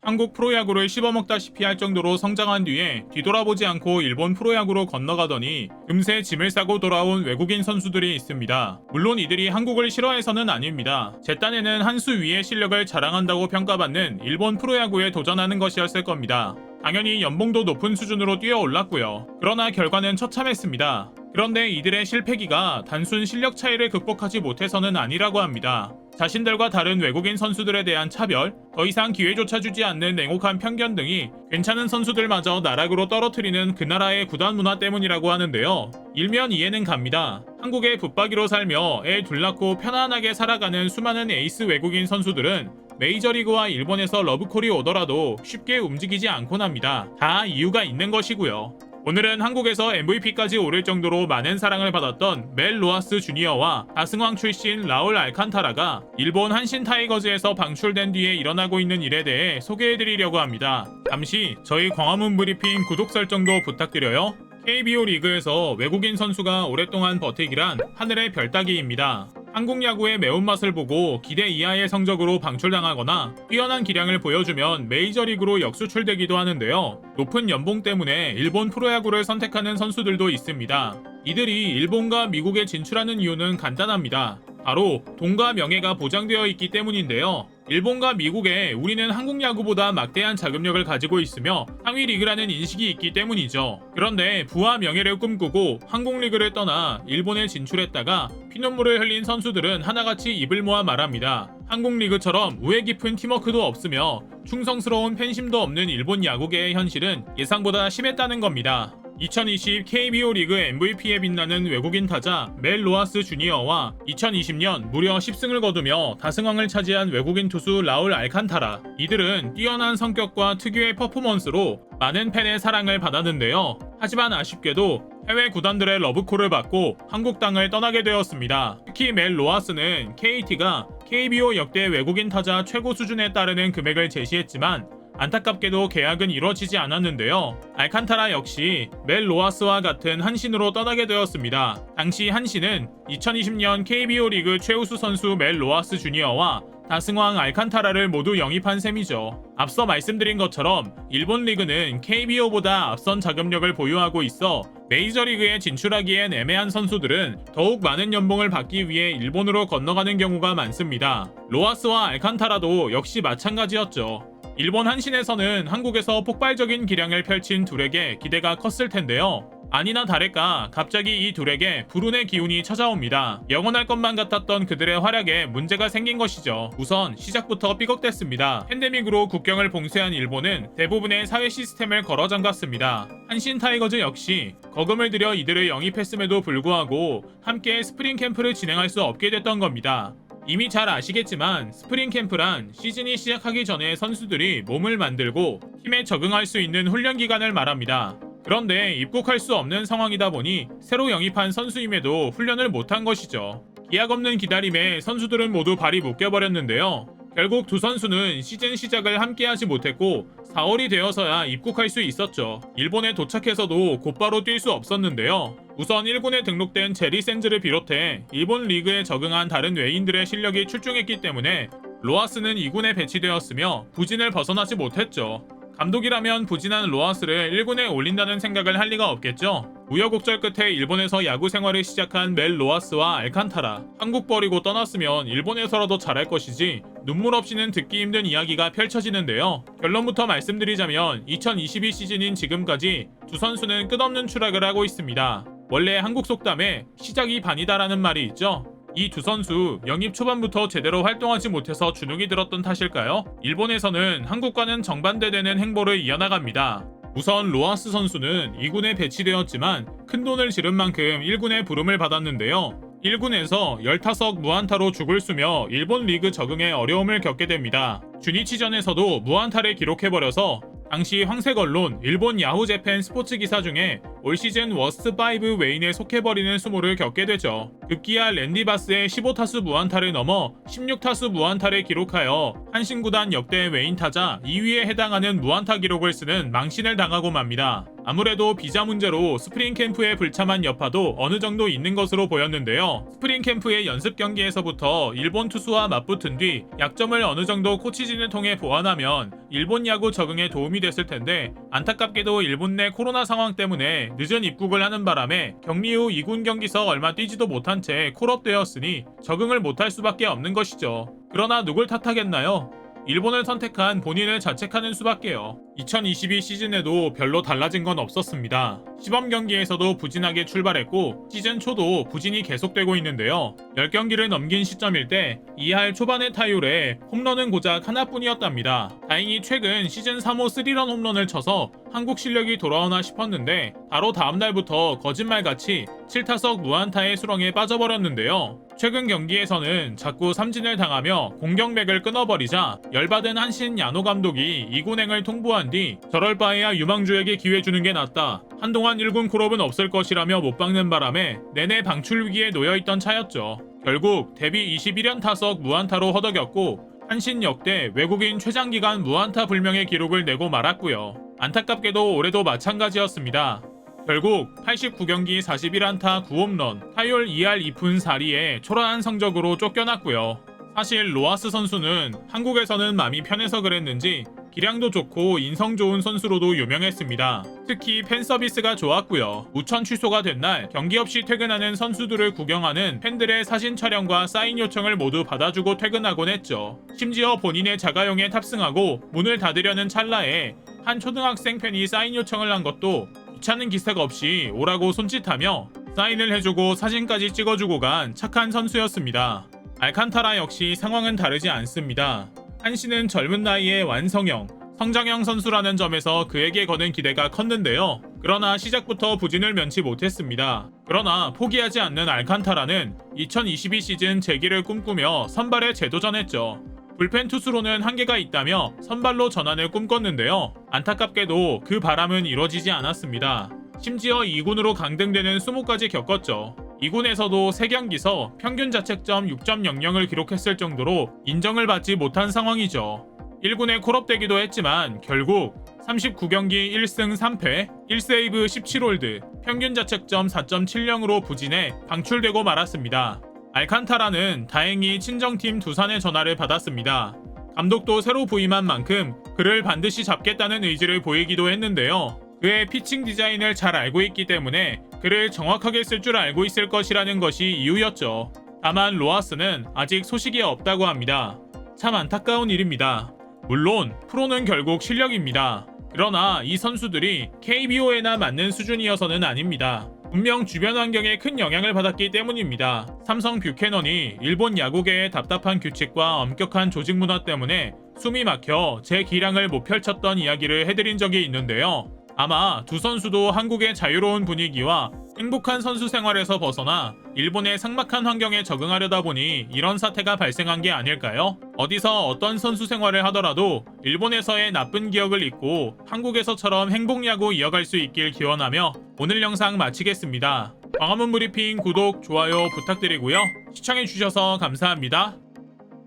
한국 프로야구를 씹어먹다시피 할 정도로 성장한 뒤에 뒤돌아보지 않고 일본 프로야구로 건너가더니 금세 짐을 싸고 돌아온 외국인 선수들이 있습니다. 물론 이들이 한국을 싫어해서는 아닙니다. 제 딴에는 한 수 위의 실력을 자랑한다고 평가받는 일본 프로야구에 도전하는 것이었을 겁니다. 당연히 연봉도 높은 수준으로 뛰어올랐고요. 그러나 결과는 처참했습니다. 그런데 이들의 실패기가 단순 실력 차이를 극복하지 못해서는 아니라고 합니다. 자신들과 다른 외국인 선수들에 대한 차별, 더 이상 기회조차 주지 않는 냉혹한 편견 등이 괜찮은 선수들마저 나락으로 떨어뜨리는 그 나라의 구단 문화 때문이라고 하는데요. 일면 이해는 갑니다. 한국의 붙박이로 살며 애 둘 낳고 편안하게 살아가는 수많은 에이스 외국인 선수들은 메이저리그와 일본에서 러브콜이 오더라도 쉽게 움직이지 않곤 합니다. 다 이유가 있는 것이고요. 오늘은 한국에서 MVP까지 오를 정도로 많은 사랑을 받았던 멜 로하스 주니어와 다승왕 출신 라울 알칸타라가 일본 한신 타이거즈에서 방출된 뒤에 일어나고 있는 일에 대해 소개해드리려고 합니다. 잠시 저희 광화문 브리핑 구독 설정도 부탁드려요. KBO 리그에서 외국인 선수가 오랫동안 버티기란 하늘의 별 따기입니다. 한국 야구의 매운맛을 보고 기대 이하의 성적으로 방출당하거나 뛰어난 기량을 보여주면 메이저리그로 역수출되기도 하는데요. 높은 연봉 때문에 일본 프로야구를 선택하는 선수들도 있습니다. 이들이 일본과 미국에 진출하는 이유는 간단합니다. 바로 돈과 명예가 보장되어 있기 때문인데요. 일본과 미국에 우리는 한국 야구보다 막대한 자금력을 가지고 있으며 상위 리그라는 인식이 있기 때문이죠. 그런데 부와 명예를 꿈꾸고 한국 리그를 떠나 일본에 진출했다가 피눈물을 흘린 선수들은 하나같이 입을 모아 말합니다. 한국 리그처럼 우애 깊은 팀워크도 없으며 충성스러운 팬심도 없는 일본 야구계의 현실은 예상보다 심했다는 겁니다. 2020 KBO 리그 MVP에 빛나는 외국인 타자 멜 로하스 주니어와 2020년 무려 10승을 거두며 다승왕을 차지한 외국인 투수 라울 알칸타라. 이들은 뛰어난 성격과 특유의 퍼포먼스로 많은 팬의 사랑을 받았는데요. 하지만 아쉽게도 해외 구단들의 러브콜을 받고 한국 땅을 떠나게 되었습니다. 특히 멜 로하스는 KT가 KBO 역대 외국인 타자 최고 수준에 따르는 금액을 제시했지만 안타깝게도 계약은 이루어지지 않았는데요. 알칸타라 역시 멜 로하스와 같은 한신으로 떠나게 되었습니다. 당시 한신은 2020년 KBO 리그 최우수 선수 멜 로하스 주니어와 다승왕 알칸타라를 모두 영입한 셈이죠. 앞서 말씀드린 것처럼 일본 리그는 KBO보다 앞선 자금력을 보유하고 있어 메이저리그에 진출하기엔 애매한 선수들은 더욱 많은 연봉을 받기 위해 일본으로 건너가는 경우가 많습니다. 로하스와 알칸타라도 역시 마찬가지였죠. 일본 한신에서는 한국에서 폭발적인 기량을 펼친 둘에게 기대가 컸을 텐데요. 아니나 다를까 갑자기 이 둘에게 불운의 기운이 찾아옵니다. 영원할 것만 같았던 그들의 활약에 문제가 생긴 것이죠. 우선 시작부터 삐걱댔습니다. 팬데믹으로 국경을 봉쇄한 일본은 대부분의 사회 시스템을 걸어 잠갔습니다. 한신 타이거즈 역시 거금을 들여 이들을 영입했음에도 불구하고 함께 스프링 캠프를 진행할 수 없게 됐던 겁니다. 이미 잘 아시겠지만 스프링 캠프란 시즌이 시작하기 전에 선수들이 몸을 만들고 팀에 적응할 수 있는 훈련 기간을 말합니다. 그런데 입국할 수 없는 상황이다 보니 새로 영입한 선수임에도 훈련을 못한 것이죠. 기약 없는 기다림에 선수들은 모두 발이 묶여버렸는데요. 결국 두 선수는 시즌 시작을 함께하지 못했고 4월이 되어서야 입국할 수 있었죠. 일본에 도착해서도 곧바로 뛸 수 없었는데요. 우선 1군에 등록된 제리 샌즈를 비롯해 일본 리그에 적응한 다른 외인들의 실력이 출중했기 때문에 로하스는 2군에 배치되었으며 부진을 벗어나지 못했죠. 감독이라면 부진한 로하스를 1군에 올린다는 생각을 할 리가 없겠죠. 우여곡절 끝에 일본에서 야구 생활을 시작한 멜 로하스와 알칸타라. 한국 버리고 떠났으면 일본에서라도 잘할 것이지 눈물 없이는 듣기 힘든 이야기가 펼쳐지는데요. 결론부터 말씀드리자면 2022 시즌인 지금까지 두 선수는 끝없는 추락을 하고 있습니다. 원래 한국 속담에 시작이 반이다라는 말이 있죠. 이 두 선수 영입 초반부터 제대로 활동하지 못해서 주눅이 들었던 탓일까요? 일본에서는 한국과는 정반대되는 행보를 이어나갑니다. 우선 로하스 선수는 2군에 배치되었지만 큰 돈을 지른 만큼 1군에 부름을 받았는데요. 1군에서 15석 무안타로 죽을 수며 일본 리그 적응에 어려움을 겪게 됩니다. 주니치전에서도 무안타를 기록해버려서 당시 황색 언론 일본 야후재팬 스포츠 기사 중에 올 시즌 워스트 5 외인에 속해버리는 수모를 겪게 되죠. 급기야 랜디 바스의 15타수 무안타를 넘어 16타수 무안타를 기록하여 한신구단 역대 외인 타자 2위에 해당하는 무안타 기록을 쓰는 망신을 당하고 맙니다. 아무래도 비자 문제로 스프링 캠프의 불참한 여파도 어느 정도 있는 것으로 보였는데요. 스프링 캠프의 연습 경기에서부터 일본 투수와 맞붙은 뒤 약점을 어느 정도 코치진을 통해 보완하면 일본 야구 적응에 도움이 됐을 텐데 안타깝게도 일본 내 코로나 상황 때문에 늦은 입국을 하는 바람에 격리 후 2군 경기서 얼마 뛰지도 못한 채 콜업되었으니 적응을 못할 수밖에 없는 것이죠. 그러나 누굴 탓하겠나요? 일본을 선택한 본인을 자책하는 수밖에요. 2022 시즌에도 별로 달라진 건 없었습니다. 시범 경기에서도 부진하게 출발했고 시즌 초도 부진이 계속되고 있는데요. 10경기를 넘긴 시점일 때 2할 초반의 타율에 홈런은 고작 하나뿐이었답니다. 다행히 최근 시즌 3호 3런 홈런을 쳐서 한국 실력이 돌아오나 싶었는데 바로 다음날부터 거짓말같이 7타석 무안타의 수렁에 빠져버렸는데요. 최근 경기에서는 자꾸 삼진을 당하며 공격맥을 끊어버리자 열받은 한신 야노 감독이 2군행을 통보한 뒤 저럴 바에야 유망주에게 기회 주는 게 낫다. 한동안 1군 콜업은 없을 것이라며 못 박는 바람에 내내 방출 위기에 놓여있던 차였죠. 결국 데뷔 21연 타석 무안타로 허덕였고 한신 역대 외국인 최장기간 무안타 불명의 기록을 내고 말았고요. 안타깝게도 올해도 마찬가지였습니다. 결국 89경기 41안타 9홈런, 타율 2할 2푼 4리의 초라한 성적으로 쫓겨났고요. 사실 로하스 선수는 한국에서는 마음이 편해서 그랬는지 기량도 좋고 인성 좋은 선수로도 유명했습니다. 특히 팬 서비스가 좋았고요. 우천 취소가 된 날 경기 없이 퇴근하는 선수들을 구경하는 팬들의 사진 촬영과 사인 요청을 모두 받아주고 퇴근하곤 했죠. 심지어 본인의 자가용에 탑승하고 문을 닫으려는 찰나에 한 초등학생 팬이 사인 요청을 한 것도 귀찮은 기색 없이 오라고 손짓하며 사인을 해주고 사진까지 찍어주고 간 착한 선수였습니다. 알칸타라 역시 상황은 다르지 않습니다. 한신은 젊은 나이에 완성형, 성장형 선수라는 점에서 그에게 거는 기대가 컸는데요. 그러나 시작부터 부진을 면치 못했습니다. 그러나 포기하지 않는 알칸타라는 2022 시즌 재기를 꿈꾸며 선발에 재도전했죠. 불펜 투수로는 한계가 있다며 선발로 전환을 꿈꿨는데요. 안타깝게도 그 바람은 이뤄지지 않았습니다. 심지어 2군으로 강등되는 수모까지 겪었죠. 2군에서도 3경기서 평균 자책점 6.00을 기록했을 정도로 인정을 받지 못한 상황이죠. 1군에 콜업되기도 했지만 결국 39경기 1승 3패, 1세이브 17홀드, 평균 자책점 4.70으로 부진해 방출되고 말았습니다. 알칸타라는 다행히 친정팀 두산의 전화를 받았습니다. 감독도 새로 부임한 만큼 그를 반드시 잡겠다는 의지를 보이기도 했는데요. 그의 피칭 디자인을 잘 알고 있기 때문에 그를 정확하게 쓸 줄 알고 있을 것이라는 것이 이유였죠. 다만 로하스는 아직 소식이 없다고 합니다. 참 안타까운 일입니다. 물론 프로는 결국 실력입니다. 그러나 이 선수들이 KBO에나 맞는 수준이어서는 아닙니다. 분명 주변 환경에 큰 영향을 받았기 때문입니다. 삼성 뷰캐넌이 일본 야구계의 답답한 규칙과 엄격한 조직 문화 때문에 숨이 막혀 제 기량을 못 펼쳤던 이야기를 해드린 적이 있는데요. 아마 두 선수도 한국의 자유로운 분위기와 행복한 선수 생활에서 벗어나 일본의 삭막한 환경에 적응하려다 보니 이런 사태가 발생한 게 아닐까요? 어디서 어떤 선수 생활을 하더라도 일본에서의 나쁜 기억을 잊고 한국에서처럼 행복야구 이어갈 수 있길 기원하며 오늘 영상 마치겠습니다. 광화문 브리핑 구독, 좋아요 부탁드리고요. 시청해주셔서 감사합니다.